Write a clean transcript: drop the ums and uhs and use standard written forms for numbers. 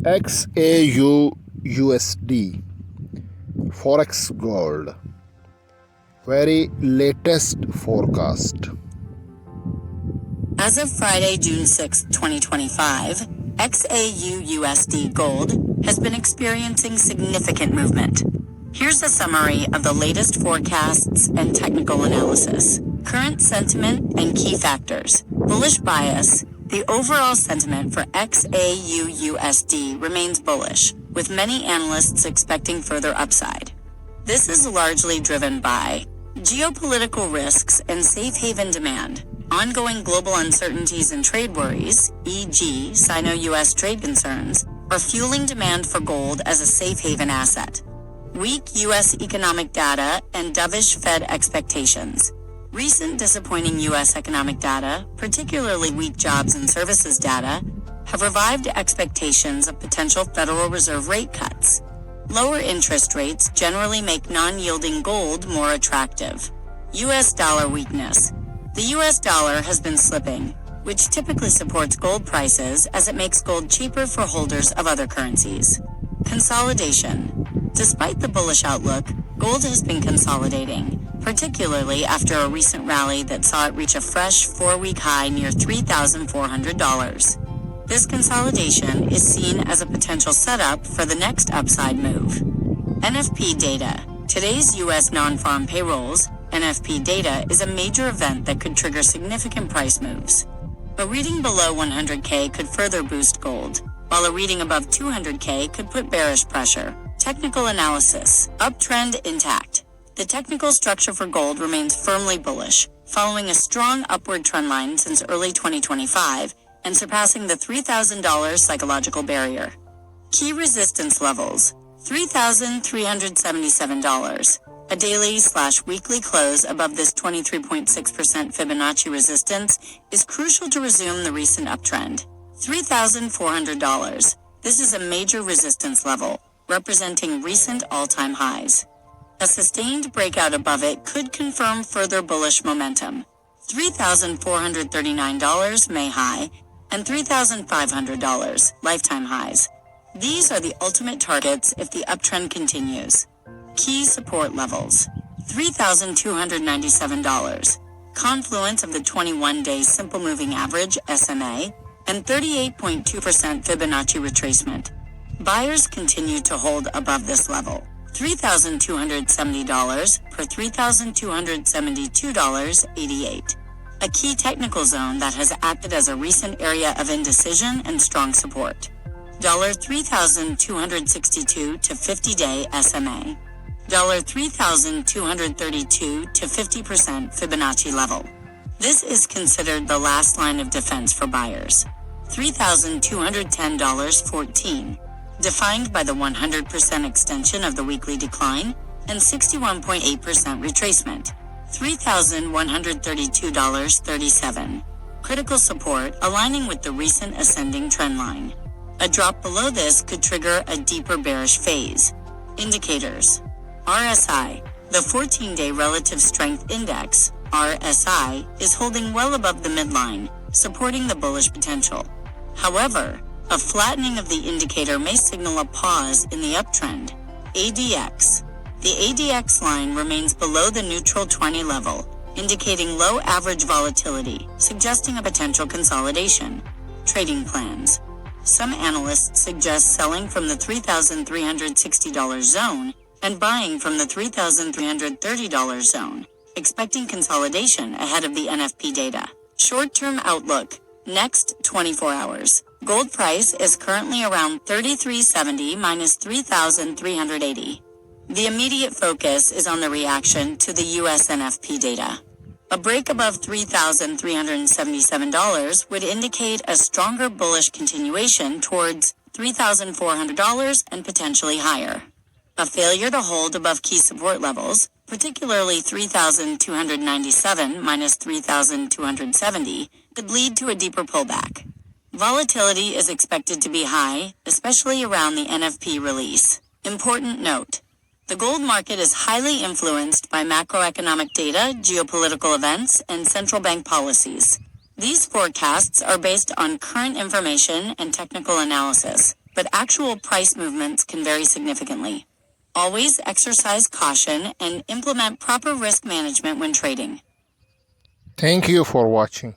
XAUUSD Forex Gold very latest forecast. As of Friday, June 6, 2025, XAUUSD Gold has been experiencing significant movement. Here's a summary of the latest forecasts and technical analysis. Current sentiment and key factors. Bullish bias. The overall sentiment for XAUUSD remains bullish, with many analysts expecting further upside. This is largely driven by geopolitical risks and safe haven demand. Ongoing global uncertainties and trade worries, e.g., Sino-US trade concerns, are fueling demand for gold as a safe haven asset. Weak U.S. economic data and dovish Fed expectations. Recent disappointing U.S. economic data, particularly weak jobs and services data, have revived expectations of potential Federal Reserve rate cuts. Lower interest rates generally make non-yielding gold more attractive. U.S. dollar weakness. The U.S. dollar has been slipping, which typically supports gold prices as it makes gold cheaper for holders of other currencies. Consolidation. Despite the bullish outlook, gold has been consolidating, particularly after a recent rally that saw it reach a fresh 4-week high near $3,400. This consolidation is seen as a potential setup for the next upside move. NFP data. Today's U.S. non-farm payrolls, NFP data, is a major event that could trigger significant price moves. A reading below 100K could further boost gold, while a reading above 200K could put bearish pressure. Technical analysis. Uptrend intact. The technical structure for gold remains firmly bullish, following a strong upward trend line since early 2025 and surpassing the $3,000 psychological barrier. Key resistance levels. $3,377. A daily/weekly close above this 23.6% Fibonacci resistance is crucial to resume the recent uptrend. $3,400. This is a major resistance level, representing recent all-time highs. A sustained breakout above it could confirm further bullish momentum. $3,439 May high and $3,500 lifetime highs. These are the ultimate targets if the uptrend continues. Key support levels. $3,297. Confluence of the 21-day simple moving average SMA and 38.2% Fibonacci retracement. Buyers continue to hold above this level. $3,270 per $3,272.88. A key technical zone that has acted as a recent area of indecision and strong support. $3,262 to 50-day SMA. $3,232 to 50% Fibonacci level. This is considered the last line of defense for buyers. $3,210.14. Defined by the 100% extension of the weekly decline and 61.8% retracement. $3,132.37. Critical support aligning with the recent ascending trend line. A drop below this could trigger a deeper bearish phase. Indicators. RSI, the 14-day Relative Strength Index, RSI, is holding well above the midline, supporting the bullish potential. However, a flattening of the indicator may signal a pause in the uptrend. ADX. The ADX line remains below the neutral 20 level, indicating low average volatility, suggesting a potential consolidation. Trading plans. Some analysts suggest selling from the $3,360 zone and buying from the $3,330 zone, expecting consolidation ahead of the NFP data. Short-term outlook. Next 24 hours. Gold price is currently around $3,370 minus $3,380. The immediate focus is on the reaction to the US NFP data. A break above $3,377 would indicate a stronger bullish continuation towards $3,400 and potentially higher. A failure to hold above key support levels, particularly $3,297 minus $3,270, could lead to a deeper pullback. Volatility is expected to be high, especially around the NFP release. Important note. The gold market is highly influenced by macroeconomic data, geopolitical events, and central bank policies. These forecasts are based on current information and technical analysis, but actual price movements can vary significantly. Always exercise caution and implement proper risk management when trading. Thank you for watching.